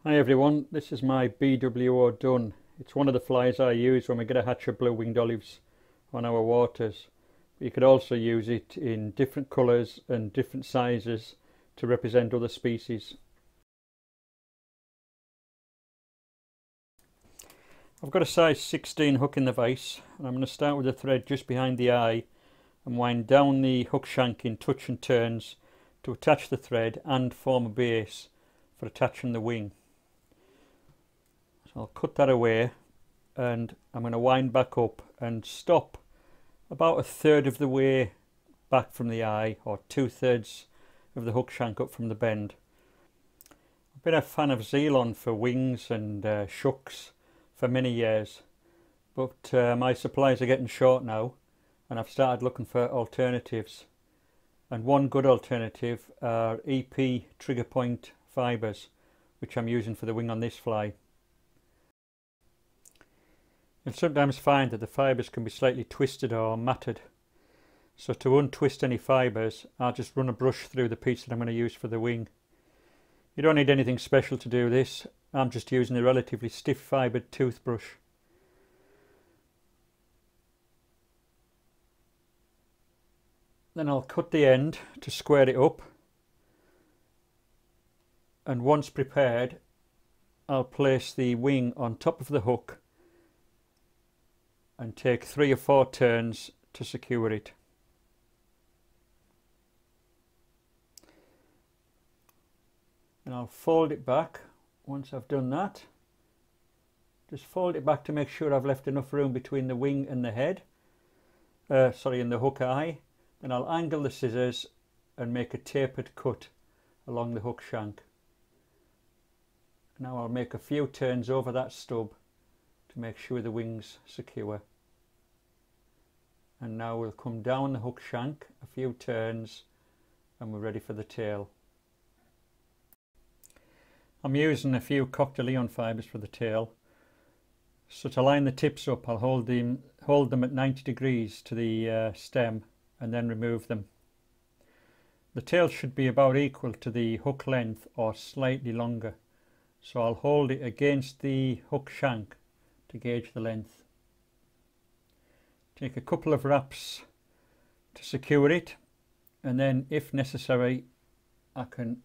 Hi everyone, this is my BWO done. It's one of the flies I use when we get a hatch of blue-winged olives on our waters. You could also use it in different colours and different sizes to represent other species. I've got a size 16 hook in the vise, and I'm going to start with the thread just behind the eye and wind down the hook shank in touch and turns to attach the thread and form a base for attaching the wing. So I'll cut that away, and I'm going to wind back up and stop about 1/3 of the way back from the eye, or 2/3 of the hook shank up from the bend. I've been a fan of Zealon for wings and shucks for many years, but my supplies are getting short now and I've started looking for alternatives, and one good alternative are EP trigger point fibres, which I'm using for the wing on this fly. You'll sometimes find that the fibres can be slightly twisted or matted, so to untwist any fibres I'll just run a brush through the piece that I'm going to use for the wing. You don't need anything special to do this. I'm just using a relatively stiff fibred toothbrush. Then I'll cut the end to square it up, and once prepared I'll place the wing on top of the hook and take 3 or 4 turns to secure it. And I'll fold it back. Once I've done that, just fold it back to make sure I've left enough room between the wing and the head, and the hook eye. Then I'll angle the scissors and make a tapered cut along the hook shank. Now I'll make a few turns over that stub to make sure the wing's secure. And now we'll come down the hook shank a few turns and we're ready for the tail. I'm using a few Coq de Leon fibres for the tail. So to line the tips up, I'll hold them at 90 degrees to the stem and then remove them. The tail should be about equal to the hook length or slightly longer, so I'll hold it against the hook shank to gauge the length. Take a couple of wraps to secure it, and then if necessary I can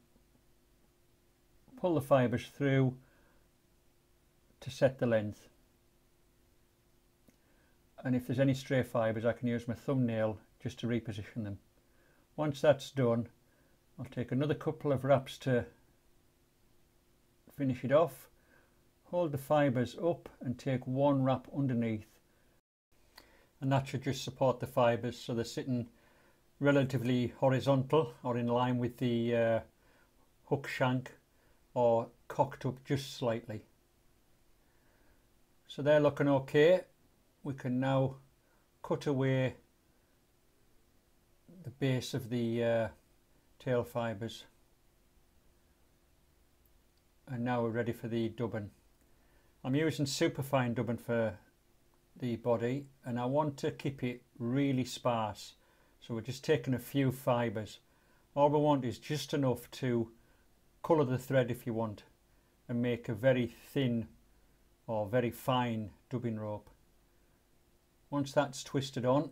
pull the fibres through to set the length, and if there's any stray fibres I can use my thumbnail just to reposition them. Once that's done, I'll take another couple of wraps to finish it off, hold the fibres up and take 1 wrap underneath, and that should just support the fibres so they're sitting relatively horizontal or in line with the hook shank, or cocked up just slightly. So they're looking okay. We can now cut away the base of the tail fibres, and now we're ready for the dubbing. I'm using superfine dubbing for the body, and I want to keep it really sparse, so we're just taking a few fibres. All we want is just enough to colour the thread if you want, and make a very thin or very fine dubbing rope. Once that's twisted on,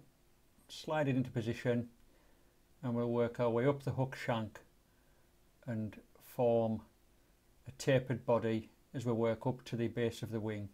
slide it into position and we'll work our way up the hook shank and form a tapered body as we work up to the base of the wing.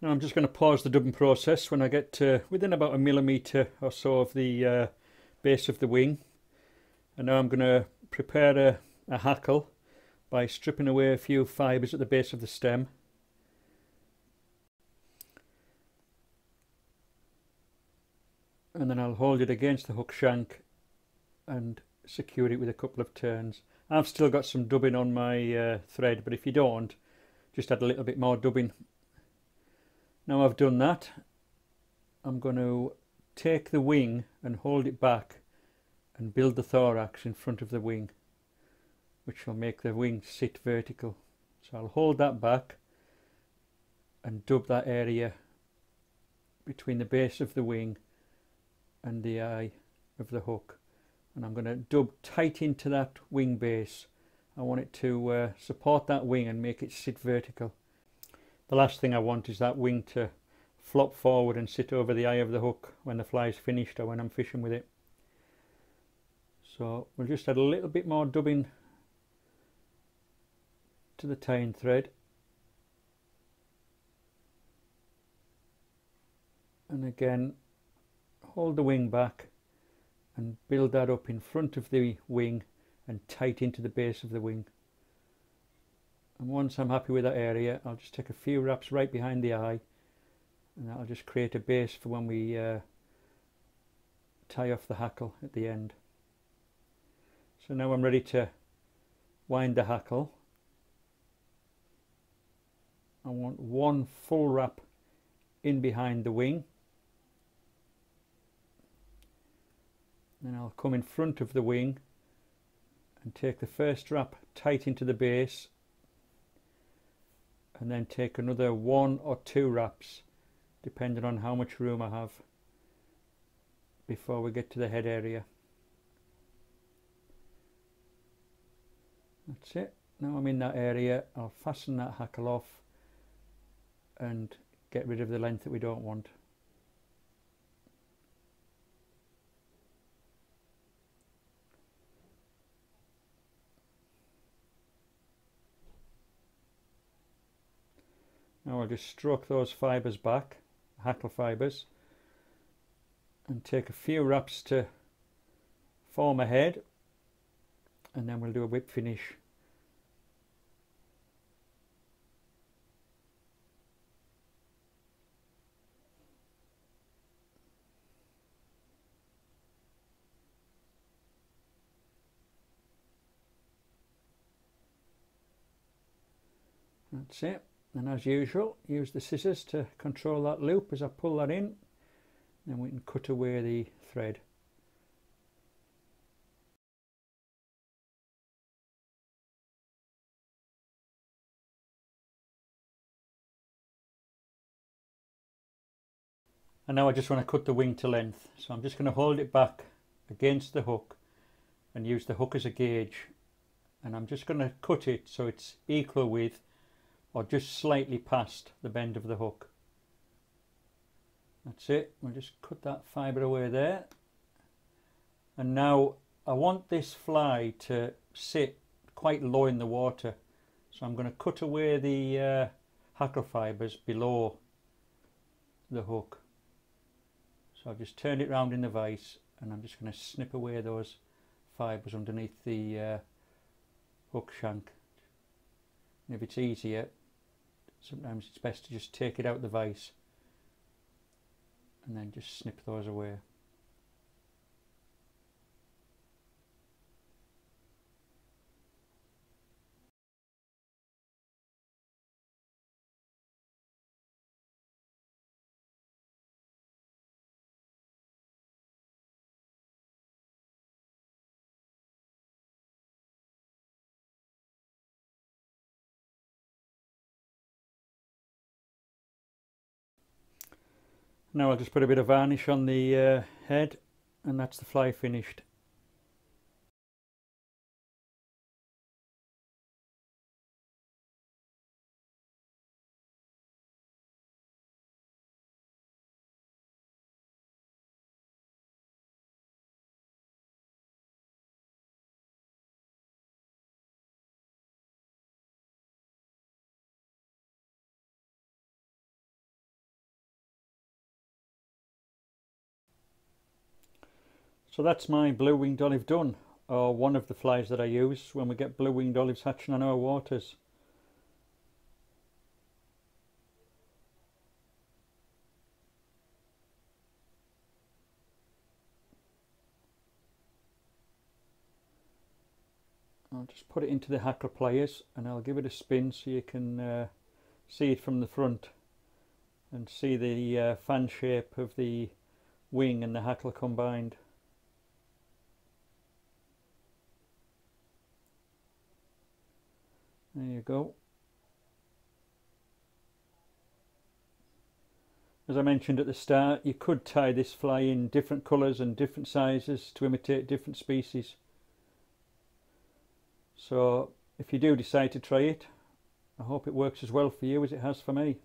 Now I'm just going to pause the dubbing process when I get to within about 1 millimetre or so of the base of the wing. And now I'm going to prepare a hackle by stripping away a few fibres at the base of the stem. And then I'll hold it against the hook shank and secure it with a couple of turns. I've still got some dubbing on my thread, but if you don't, just add a little bit more dubbing. Now I've done that, I'm going to take the wing and hold it back and build the thorax in front of the wing, which will make the wing sit vertical. So I'll hold that back and dub that area between the base of the wing and the eye of the hook, and I'm going to dub tight into that wing base. I want it to support that wing and make it sit vertical. The last thing I want is that wing to flop forward and sit over the eye of the hook when the fly is finished or when I'm fishing with it. So we'll just add a little bit more dubbing to the tying thread, and again hold the wing back and build that up in front of the wing and tight into the base of the wing. And once I'm happy with that area, I'll just take a few wraps right behind the eye, and that'll just create a base for when we tie off the hackle at the end. So now I'm ready to wind the hackle. I want one full wrap in behind the wing, then I'll come in front of the wing and take the first wrap tight into the base, and then take another 1 or 2 wraps depending on how much room I have before we get to the head area. That's it. Now I'm in that area, I'll fasten that hackle off and get rid of the length that we don't want. Now I'll just stroke those fibres back, hackle fibres, and take a few wraps to form a head, and then we'll do a whip finish. That's it. And as usual, use the scissors to control that loop as I pull that in, then we can cut away the thread. And now I just want to cut the wing to length, so I'm just going to hold it back against the hook and use the hook as a gauge, and I'm just going to cut it so it's equal with or just slightly past the bend of the hook. That's it. We'll just cut that fibre away there, and now I want this fly to sit quite low in the water, so I'm going to cut away the hackle fibres below the hook. So I've just turned it round in the vise, and I'm just going to snip away those fibres underneath the hook shank. And if it's easier, sometimes it's best to just take it out the vise and then just snip those away. Now I'll just put a bit of varnish on the head, and that's the fly finished. So that's my blue-winged olive done, or one of the flies that I use when we get blue-winged olives hatching on our waters. I'll just put it into the hackle pliers and I'll give it a spin so you can see it from the front. and see the fan shape of the wing and the hackle combined. There you go. As I mentioned at the start, you could tie this fly in different colours and different sizes to imitate different species. So if you do decide to try it, I hope it works as well for you as it has for me.